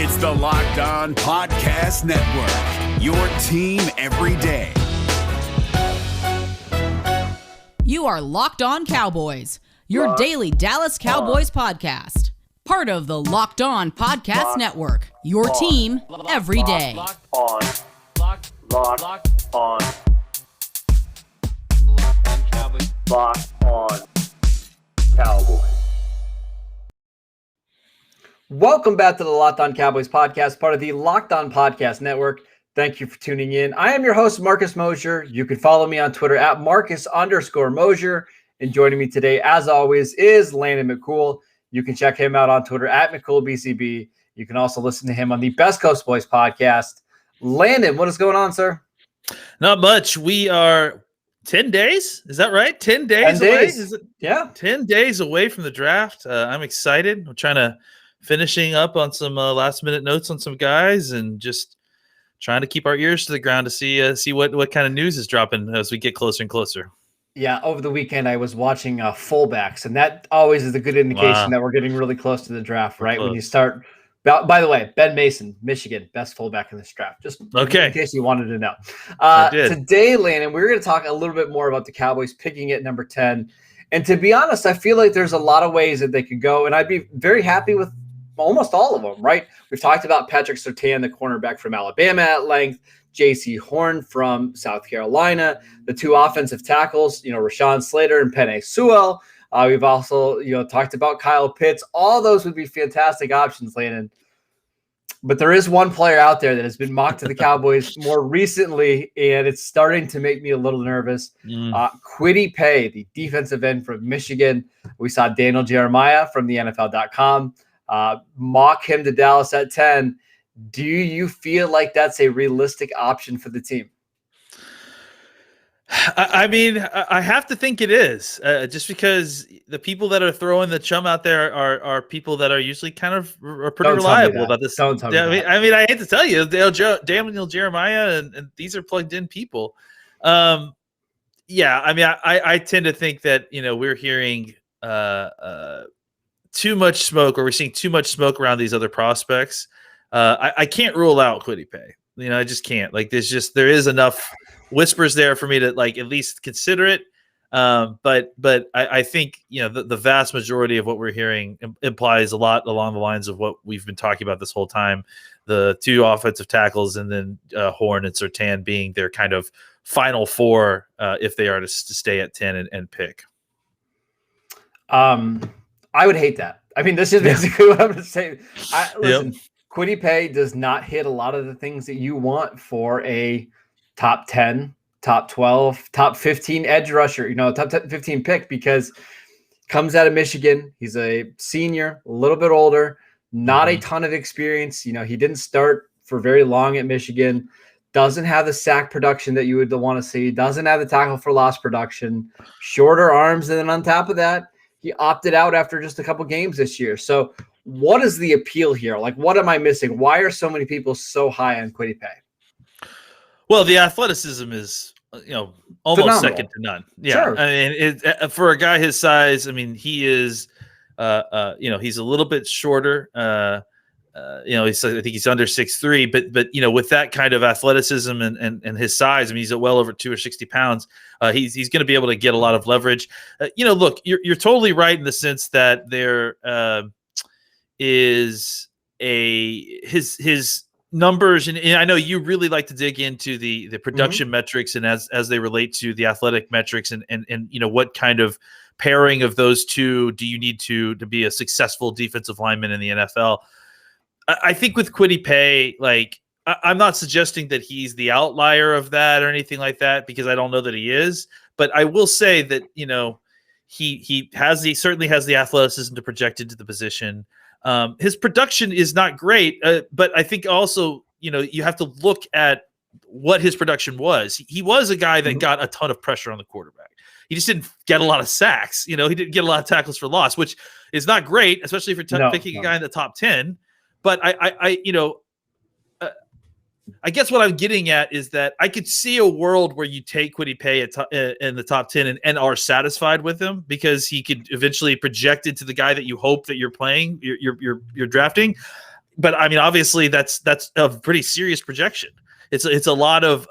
It's the Locked On Podcast Network, your team every day. You are Locked On Cowboys, your daily Dallas Cowboys podcast. Part of the Locked On Podcast Network, your team every day. Locked On Cowboys. Locked On Cowboys. Welcome back to the Locked On Cowboys podcast, part of the Locked On Podcast Network. Thank you for tuning in. I am your host, Marcus Mosher. You can follow me on Twitter at Marcus_Mosher. And joining me today, as always, is Landon McCool. You can check him out on Twitter at McCoolBCB. You can also listen to him on the Best Coast Boys podcast. Landon, what is going on, sir? Not much. We are 10 days. Is that right? 10 days 10 away? days. Is it? Yeah. 10 days away from the draft. I'm excited. I'm trying to finishing up on some last minute notes on some guys and just trying to keep our ears to the ground to see what kind of news is dropping as we get closer and closer. Yeah, over the weekend I was watching fullbacks, and that always is a good indication that we're getting really close to the draft, right? When you start. By the way, Ben Mason, Michigan, best fullback in this draft. Just in case you wanted to know. Today, Landon, we're going to talk a little bit more about the Cowboys picking at number 10. And to be honest, I feel like there's a lot of ways that they could go, and I'd be very happy with almost all of them, right? We've talked about Patrick Surtain, the cornerback from Alabama at length, J.C. Horn from South Carolina, the two offensive tackles, Rashawn Slater and Penei Sewell. We've also, talked about Kyle Pitts. All those would be fantastic options, Landon. But there is one player out there that has been mocked to the Cowboys more recently, and it's starting to make me a little nervous. Kwity Paye, the defensive end from Michigan. We saw Daniel Jeremiah from the NFL.com mock him to Dallas at 10. Do you feel like that's a realistic option for the team? I mean, I have to think it is, just because the people that are throwing the chum out there are people that are usually kind of pretty reliable about this. Don't tell me that. I mean, I hate to tell you, Daniel Jeremiah and these are plugged in people. Yeah, I mean, I tend to think that we're hearing too much smoke, or we're seeing too much smoke around these other prospects. I can't rule out Kwity Paye. I just can't. There is enough whispers there for me to at least consider it. But I think the vast majority of what we're hearing implies a lot along the lines of what we've been talking about this whole time. The two offensive tackles, and then Horn and Surtain being their kind of final four if they are to stay at 10 and pick. I would hate that. I mean, this is basically what I'm going to say. Listen, Kwity Paye does not hit a lot of the things that you want for a top 10, top 12, top 15 edge rusher, top 15 pick, because comes out of Michigan. He's a senior, a little bit older, not a ton of experience. He didn't start for very long at Michigan, doesn't have the sack production that you would want to see, doesn't have the tackle for loss production, shorter arms. And then on top of that, he opted out after just a couple games this year. So what is the appeal here? What am I missing? Why are so many people so high on Kwity Paye? Well, the athleticism is, almost phenomenal. Second to none. Yeah, sure. I mean, for a guy his size, I mean, he is, he's a little bit shorter. I think he's under 6'3", but with that kind of athleticism and his size, I mean, he's at well over 260 pounds. He's going to be able to get a lot of leverage. Look, you're totally right in the sense that there is his numbers, and I know you really like to dig into the production metrics and as they relate to the athletic metrics and what kind of pairing of those two do you need to be a successful defensive lineman in the NFL. I think with Kwity Paye, I'm not suggesting that he's the outlier of that or anything like that, because I don't know that he is. But I will say that he certainly has the athleticism to project into the position. His production is not great, but I think also you have to look at what his production was. He was a guy that got a ton of pressure on the quarterback. He just didn't get a lot of sacks. He didn't get a lot of tackles for loss, which is not great, especially if you're picking a guy in the top 10. But I guess what I'm getting at is that I could see a world where you take Kwity Paye in the top 10 and are satisfied with him, because he could eventually project into the guy that you hope that you're playing, you're drafting. but I mean, obviously that's a pretty serious projection. It's a lot of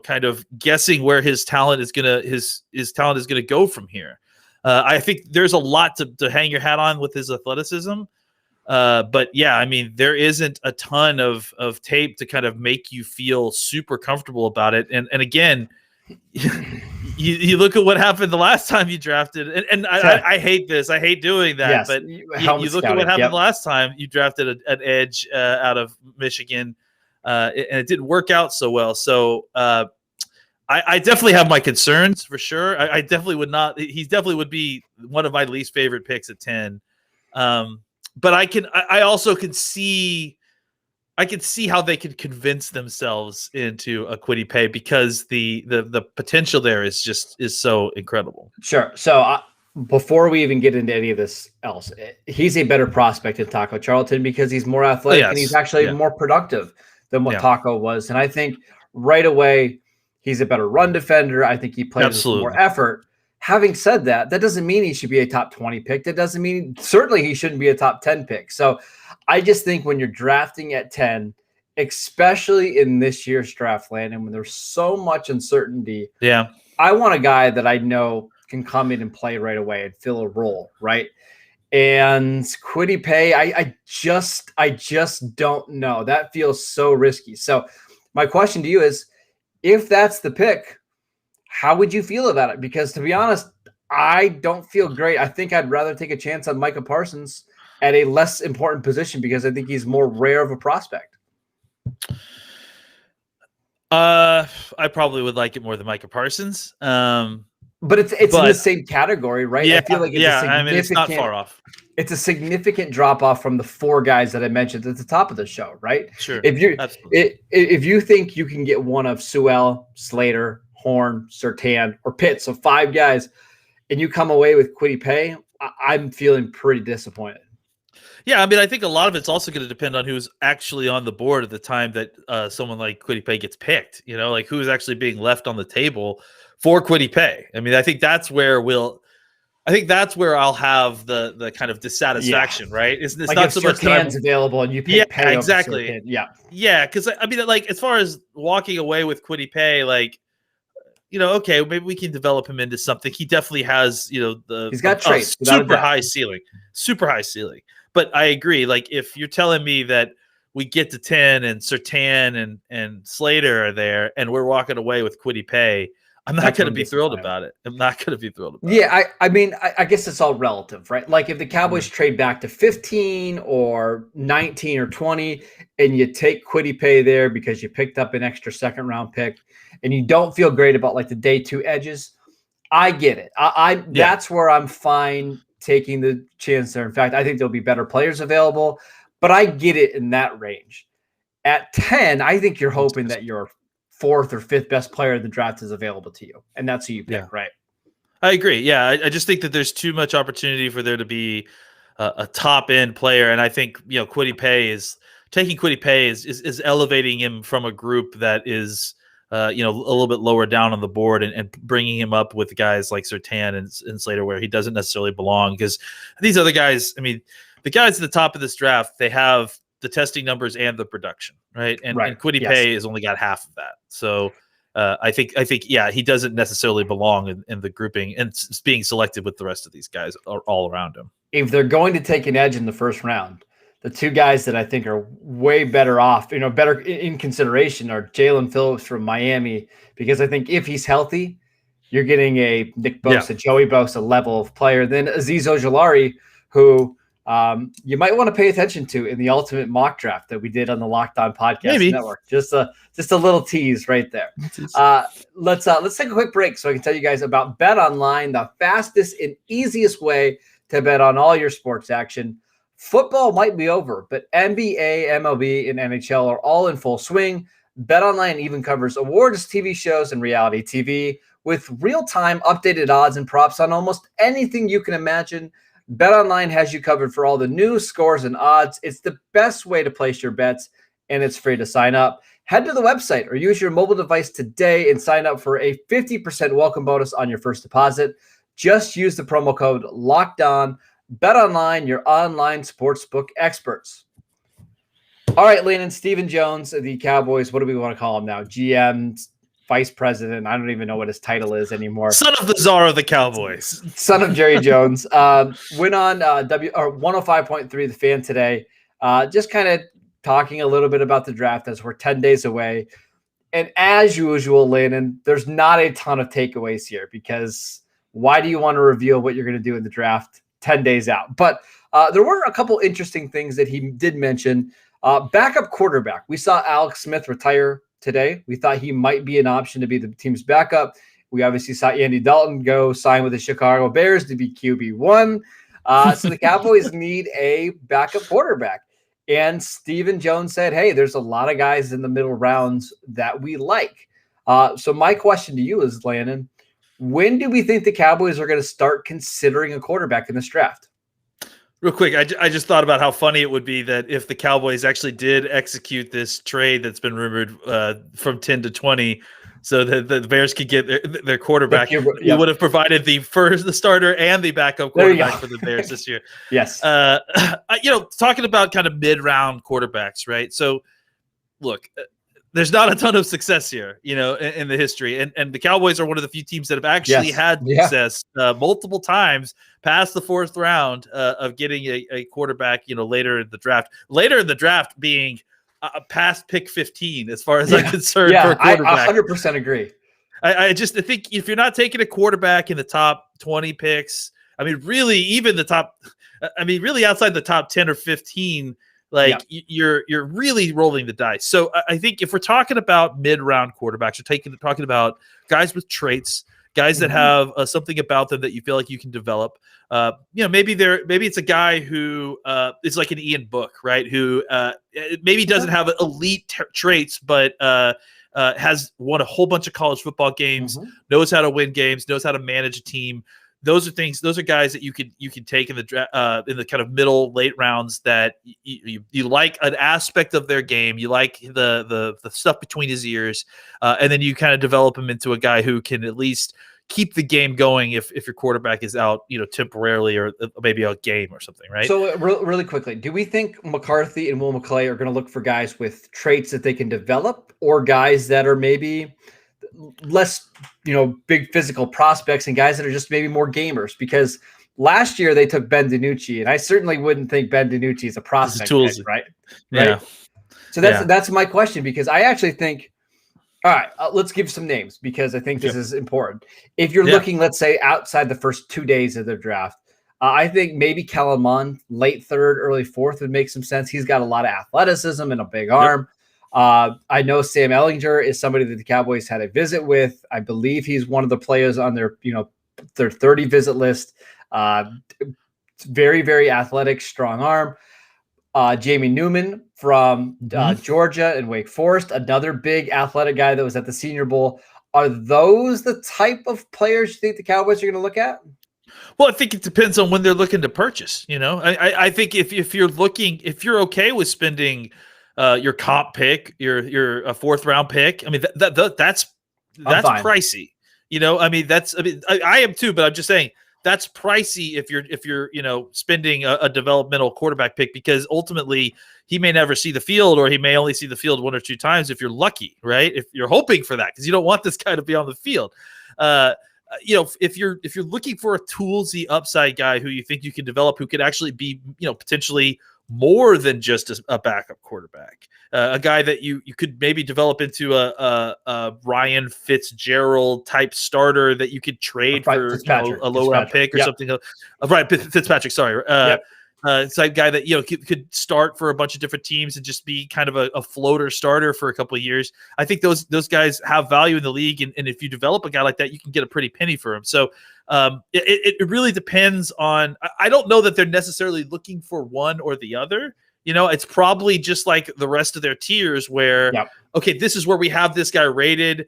kind of guessing where his talent is gonna go from here. I think there's a lot to hang your hat on with his athleticism. But yeah, I mean, there isn't a ton of tape to kind of make you feel super comfortable about it. And again, you look at what happened the last time you drafted, and I hate this. I hate doing that. Yes, but you look at what happened last time you drafted an edge out of Michigan, and it didn't work out so well. So I definitely have my concerns for sure. I definitely would not. He definitely would be one of my least favorite picks at 10. But I also can see how they could convince themselves into a Kwity Paye because the potential there is so incredible. Sure. So before we even get into any of this else, he's a better prospect than Taco Charlton because he's more athletic and he's actually more productive than what Taco was. And I think right away he's a better run defender. I think he plays with more effort. Having said that, that doesn't mean he should be a top 20 pick. That doesn't mean certainly he shouldn't be a top 10 pick. So I just think when you're drafting at 10, especially in this year's draft, Landon, when there's so much uncertainty, I want a guy that I know can come in and play right away and fill a role, right? And Kwity Paye, I just don't know. That feels so risky. So my question to you is, if that's the pick, how would you feel about it? Because to be honest, I don't feel great. I think I'd rather take a chance on Micah Parsons at a less important position because I think he's more rare of a prospect. I probably would like it more than Micah Parsons. But it's in the same category, right? Yeah, I feel like it's not far off. It's a significant drop off from the 4 guys that I mentioned at the top of the show, right? Sure. If you think you can get one of Sewell, Slater, Horn, Surtain, or Pitts, so 5 guys, and you come away with Kwity Paye, I'm feeling pretty disappointed. Yeah, I mean, I think a lot of it's also going to depend on who's actually on the board at the time that someone like Kwity Paye gets picked. You know, like who is actually being left on the table for Kwity Paye. I mean, I think that's where I'll have the kind of dissatisfaction, right? It's like not if so much Surtain's available and you pick Paye exactly. Yeah, because I mean, like as far as walking away with Kwity Paye, like, you know, okay, maybe we can develop him into something. He definitely has, you know, he's got traits, super high ceiling. But I agree. Like if you're telling me that we get to 10 and Surtain and Slater are there and we're walking away with Kwity Paye, I'm not going to be thrilled about it. Yeah, I mean, I guess it's all relative, right? Like if the Cowboys trade back to 15 or 19 or 20 and you take Kwity Paye there because you picked up an extra second round pick and you don't feel great about like the day 2 edges, I get it. That's where I'm fine taking the chance there. In fact, I think there'll be better players available, but I get it in that range. At 10, I think you're hoping that your 4th or 5th best player in the draft is available to you, and that's who you pick, right? I agree. Yeah, I just think that there's too much opportunity for there to be a top end player, and I think, you know, Kwity Paye is elevating him from a group that is you know, a little bit lower down on the board and bringing him up with guys like Surtain and Slater where he doesn't necessarily belong, because these other guys, I mean, the guys at the top of this draft, they have the testing numbers and the production, right? And Kwity Paye has only got half of that. So I think, yeah, he doesn't necessarily belong in the grouping and being selected with the rest of these guys all around him. If they're going to take an edge in the first round, the 2 guys that I think are way better off, you know, better in consideration are Jalen Phillips from Miami, because I think if he's healthy, you're getting a Nick Bosa, Joey Bosa level of player. Then Azeez Ojulari, who you might want to pay attention to in the ultimate mock draft that we did on the Locked On Podcast Network. Just a little tease right there. Let's take a quick break so I can tell you guys about Bet Online, the fastest and easiest way to bet on all your sports action. Football might be over, but NBA, MLB, and NHL are all in full swing. BetOnline even covers awards, TV shows, and reality TV with real-time updated odds and props on almost anything you can imagine. BetOnline has you covered for all the news, scores, and odds. It's the best way to place your bets, and it's free to sign up. Head to the website or use your mobile device today and sign up for a 50% welcome bonus on your first deposit. Just use the promo code LOCKEDON. BetOnline, your online sportsbook experts. All right, Landon, Stephen Jones, the Cowboys. What do we want to call him now? GM, vice president. I don't even know what his title is anymore. Son of the czar of the Cowboys. Son of Jerry Jones. Went on 105.3 The Fan today. Just kind of talking a little bit about the draft as we're 10 days away. And as usual, Landon, there's not a ton of takeaways here because why do you want to reveal what you're going to do in the draft 10 days out? But there were a couple interesting things that he did mention. Backup quarterback. We saw Alex Smith retire today. We thought he might be an option to be the team's backup. We obviously saw Andy Dalton go sign with the Chicago Bears to be QB1. So the Cowboys need a backup quarterback. And Stephen Jones said, hey, there's a lot of guys in the middle rounds that we like. So my question to you is, Landon, when do we think the Cowboys are going to start considering a quarterback in this draft? Real quick, I just thought about how funny it would be that if the Cowboys actually did execute this trade that's been rumored from 10 to 20 so that the Bears could get their quarterback. You would have provided the starter and the backup quarterback for the Bears this year. Yes. Talking about kind of mid-round quarterbacks, right? So, look, there's not a ton of success here, in the history. And the Cowboys are one of the few teams that have actually had success multiple times past the fourth round of getting a quarterback, later in the draft. Later in the draft being past pick 15, as far as I'm concerned. For a quarterback. I 100% agree. I think if you're not taking a quarterback in the top 20 picks, really outside the top 10 or 15, you're really rolling the dice. So I think if we're talking about mid-round quarterbacks, we're talking about guys with traits, guys that have something about them that you feel like you can develop. Maybe it's a guy who is like an Ian Book, right? Who maybe doesn't have elite traits, but has won a whole bunch of college football games, knows how to win games, knows how to manage a team. Those are guys that you can take in the kind of middle late rounds that you like an aspect of their game, you like the stuff between his ears, and then you kind of develop him into a guy who can at least keep the game going if your quarterback is out, temporarily or maybe a game or something, right? So really quickly, do we think McCarthy and Will McClay are going to look for guys with traits that they can develop, or guys that are maybe less, big physical prospects and guys that are just maybe more gamers? Because last year they took Ben DiNucci, and I certainly wouldn't think Ben DiNucci is a prospect, right? Yeah. Right? So that's my question, because I actually think, all right, let's give some names because I think this is important. If you're looking, let's say, outside the first 2 days of the draft, I think maybe Kellen Mond, late third, early fourth would make some sense. He's got a lot of athleticism and a big arm. I know Sam Ehlinger is somebody that the Cowboys had a visit with. I believe he's one of the players on their 30 visit list. Very, very athletic, strong arm. Jamie Newman from Georgia and Wake Forest, another big athletic guy that was at the Senior Bowl. Are those the type of players you think the Cowboys are going to look at? Well, I think it depends on when they're looking to purchase. I think if you're okay with spending your comp pick, your a fourth round pick, that's pricey. I am too, but I'm just saying that's pricey if you're spending a developmental quarterback pick, because ultimately he may never see the field, or he may only see the field one or two times if you're lucky, right? If you're hoping for that, because you don't want this guy to be on the field. If you're looking for a toolsy upside guy who you think you can develop, who could actually be, potentially more than just a backup quarterback, a guy that you could maybe develop into a Ryan Fitzgerald type starter that you could trade for a low round pick or something. Right, Fitzpatrick. Sorry. It's a guy that could start for a bunch of different teams and just be kind of a floater starter for a couple of years. I think those guys have value in the league, and if you develop a guy like that, you can get a pretty penny for him. So it really depends on. I don't know that they're necessarily looking for one or the other. It's probably just like the rest of their tiers where, okay, this is where we have this guy rated.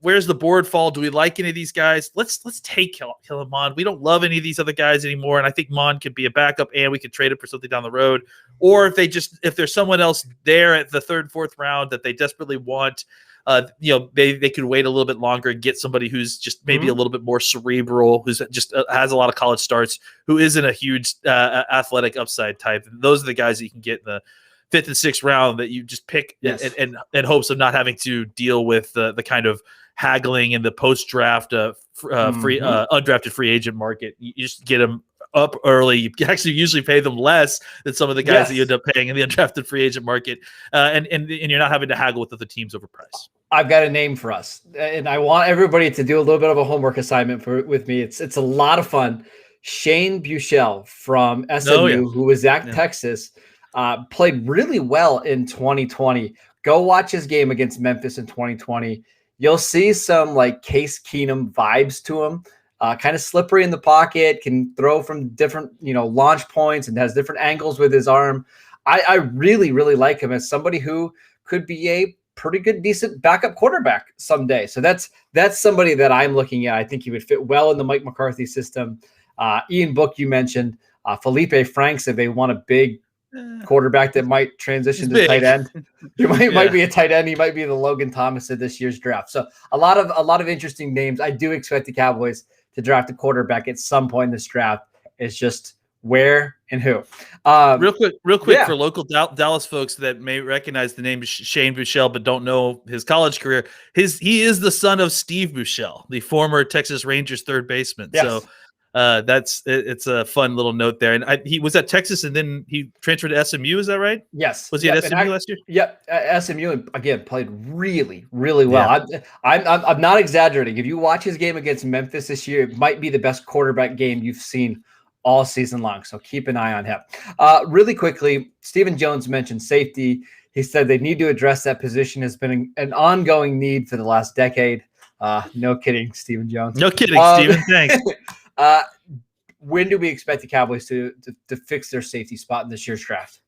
Where's the board fall? Do we like any of these guys? Let's take Kellen Mond. We don't love any of these other guys anymore, and I think Mond could be a backup, and we could trade it for something down the road. Or if there's someone else there at the third, fourth round that they desperately want, they could wait a little bit longer and get somebody who's just maybe a little bit more cerebral, who's just has a lot of college starts, who isn't a huge athletic upside type. Those are the guys that you can get in the 5th and 6th round that you just pick in hopes of not having to deal with the kind of haggling in the post-draft undrafted free agent market. You just get them up early. You actually usually pay them less than some of the guys that you end up paying in the undrafted free agent market, and you're not having to haggle with other teams over price. I've got a name for us, and I want everybody to do a little bit of a homework assignment with me. It's a lot of fun. Shane Buechele from SMU, who was at Texas, played really well in 2020. Go watch his game against Memphis in 2020. You'll see some like Case Keenum vibes to him. Kind of slippery in the pocket, can throw from different, launch points, and has different angles with his arm. I really, really like him as somebody who could be a pretty good, decent backup quarterback someday. So that's somebody that I'm looking at. I think he would fit well in the Mike McCarthy system. Ian Book, you mentioned. Felipe Franks, if they want a big quarterback that might transition to tight end. He might be a tight end. He might be the Logan Thomas of this year's draft. So a lot of interesting names. I do expect the Cowboys to draft a quarterback at some point in this draft. It's just where and who. Real quick for local Dallas folks that may recognize the name Shane Buechele but don't know his college career. He is the son of Steve Buechele, the former Texas Rangers third baseman. Yes. So it's a fun little note there. And he was at Texas and then he transferred to SMU. Is that right? Yes. Was he at SMU last year? Yep. SMU, and again, played really, really well. Yeah. I'm not exaggerating. If you watch his game against Memphis this year, it might be the best quarterback game you've seen all season long. So keep an eye on him. Really quickly, Stephen Jones mentioned safety. He said they need to address that position. Has been an ongoing need for the last decade. No kidding, Stephen Jones. No kidding, Stephen. Thanks. When do we expect the Cowboys to fix their safety spot in this year's draft?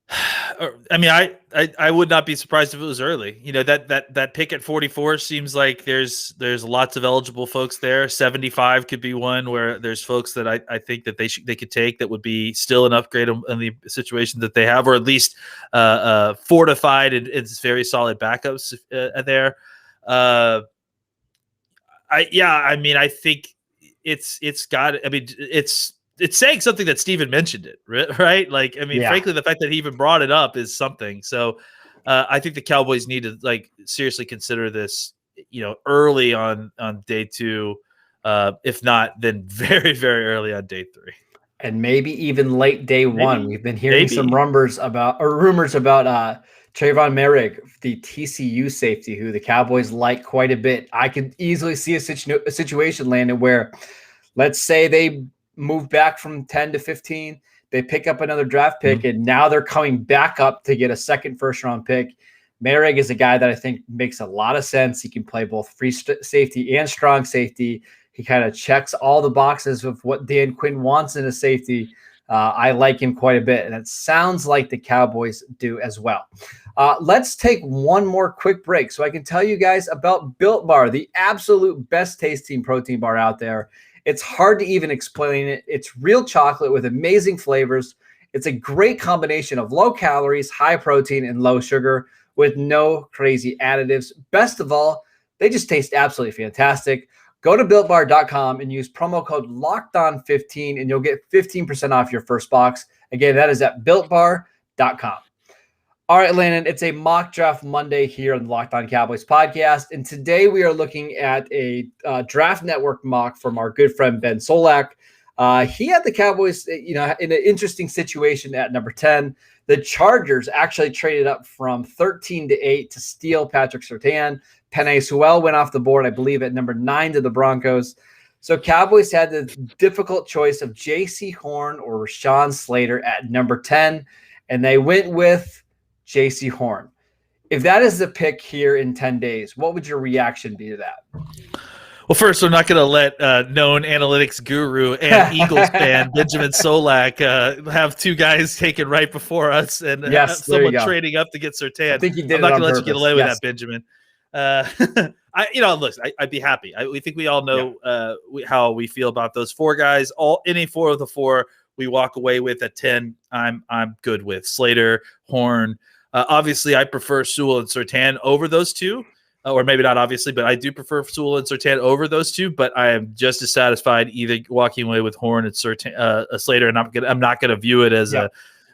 I mean, I would not be surprised if it was early. That pick at 44 seems like there's lots of eligible folks there. 75 could be one where there's folks that I think that they could take that would be still an upgrade in the situation that they have, or at least fortified and it's very solid backups there. I think it's saying something that Steven mentioned it, right? Like, frankly, the fact that he even brought it up is something. So I think the Cowboys need to seriously consider this, early on day 2, if not, then very, very early on day 3. And maybe even late day 1. We've been hearing some rumors about Trayvon Merrick, the TCU safety, who the Cowboys like quite a bit. I could easily see a situation landing where, let's say they move back from 10 to 15, they pick up another draft pick, and now they're coming back up to get a second first-round pick. Merrick is a guy that I think makes a lot of sense. He can play both free safety and strong safety. He kind of checks all the boxes of what Dan Quinn wants in a safety. I like him quite a bit, and it sounds like the Cowboys do as well. Let's take one more quick break so I can tell you guys about Built Bar, the absolute best tasting protein bar out there. It's hard to even explain it. It's real chocolate with amazing flavors. It's a great combination of low calories, high protein, and low sugar with no crazy additives. Best of all, they just taste absolutely fantastic. Go to BuiltBar.com and use promo code LOCKEDON15 and you'll get 15% off your first box. Again, that is at BuiltBar.com. All right, Landon, it's a mock draft Monday here on the Locked On Cowboys podcast. And today we are looking at a draft network mock from our good friend Ben Solak. He had the Cowboys, in an interesting situation at number 10. The Chargers actually traded up from 13 to 8 to steal Patrick Surtain. Penei Sewell went off the board, I believe, at number 9 to the Broncos. So Cowboys had the difficult choice of J.C. Horn or Rashawn Slater at number 10, and they went with J.C. Horn. If that is the pick here in 10 days, what would your reaction be to that? Well, first, I'm not going to let known analytics guru and Eagles fan Benjamin Solak have two guys taken right before us and someone trading up to get Surtain. I think you did. I'm not going to let you get away with that, Benjamin. I'd be happy. We think we all know how we feel about those four guys. Any four of the four we walk away with at 10. I'm good with Slater, Horn. Obviously, I prefer Sewell and Surtain over those two. Or maybe not obviously, but I do prefer Sewell and Surtain over those two. But I am just as satisfied either walking away with Horn and Slater, and I'm not going to view it as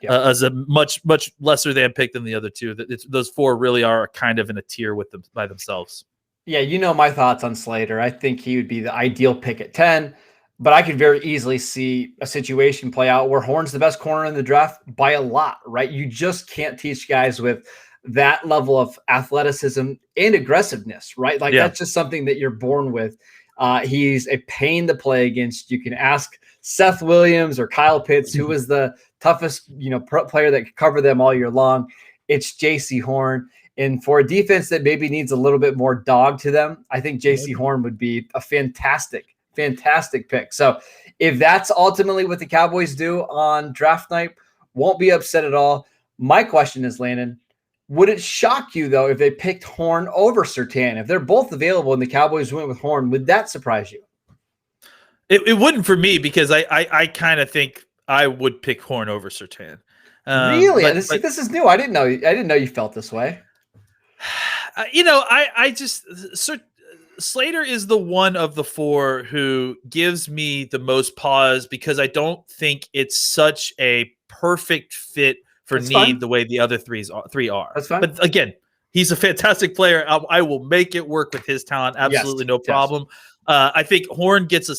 as a much lesser than pick than the other two. Those four really are kind of in a tier with them by themselves. Yeah, you know my thoughts on Slater. I think he would be the ideal pick at 10, but I could very easily see a situation play out where Horn's the best corner in the draft by a lot, right? You just can't teach guys with that level of athleticism and aggressiveness, right? Like that's just something that you're born with. He's a pain to play against. You can ask Seth Williams or Kyle Pitts, who was the toughest, player that could cover them all year long. It's JC Horn. And for a defense that maybe needs a little bit more dog to them, I think JC Horn would be a fantastic pick. So if that's ultimately what the Cowboys do on draft night, won't be upset at all. My question is, Landon, would it shock you, though, if they picked Horn over Surtain? If they're both available and the Cowboys went with Horn, would that surprise you? It wouldn't for me, because I kind of think I would pick Horn over Surtain. Really? This is new. I didn't know you felt this way. Slater is the one of the four who gives me the most pause, because I don't think it's such a perfect fit for need the way the other three are. That's fine. But again, he's a fantastic player. I will make it work with his talent. Absolutely no problem. I think Horn gets a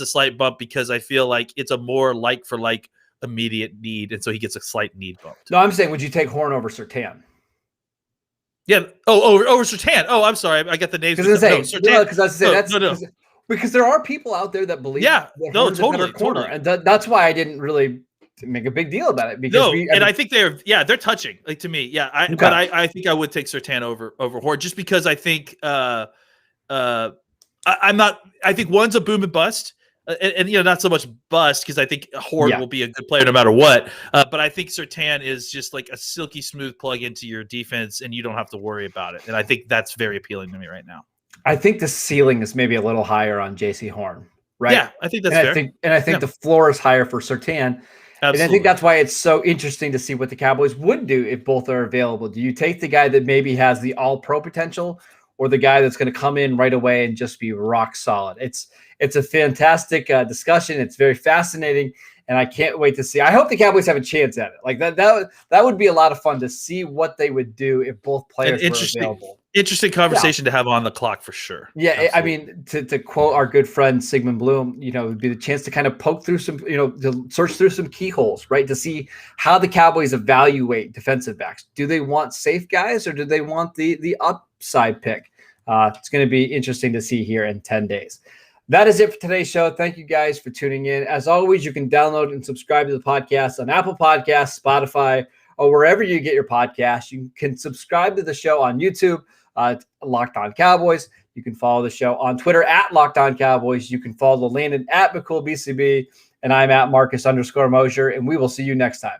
slight bump, because I feel like it's a more like for like immediate need, and so he gets a slight need bump. No, I'm saying, would you take Horn over Surtain? Yeah. Oh, over Surtain. Oh, I'm sorry. I got the names. Because there are people out there that believe. Yeah. That totally. And that's why I didn't really make a big deal about it. Because I think they're touching, like, to me. Yeah. But I think I would take Surtain over Horn, just because I think I think one's a boom and bust. And not so much bust, because I think Horn will be a good player no matter what. But I think Surtain is just like a silky smooth plug into your defense, and you don't have to worry about it. And I think that's very appealing to me right now. I think the ceiling is maybe a little higher on JC Horn, right? Yeah, I think that's fair. I think the floor is higher for Surtain. Absolutely. And I think that's why it's so interesting to see what the Cowboys would do if both are available. Do you take the guy that maybe has the all-pro potential, or the guy that's going to come in right away and just be rock solid? It's a fantastic discussion. It's very fascinating, and I can't wait to see. I hope the Cowboys have a chance at it. Like that would be a lot of fun to see what they would do if both players were available. Interesting conversation to have on the clock for sure. Yeah, absolutely. I mean, to quote our good friend Sigmund Bloom, it would be the chance to kind of poke through some, to search through some keyholes, right? To see how the Cowboys evaluate defensive backs. Do they want safe guys, or do they want the upside pick? It's going to be interesting to see here in 10 days. That is it for today's show. Thank you guys for tuning in. As always, you can download and subscribe to the podcast on Apple Podcasts, Spotify, or wherever you get your podcasts. You can subscribe to the show on YouTube, Locked On Cowboys. You can follow the show on Twitter at Locked On Cowboys. You can follow Landon at McCool BCB, and I'm at Marcus _Mosher, and we will see you next time.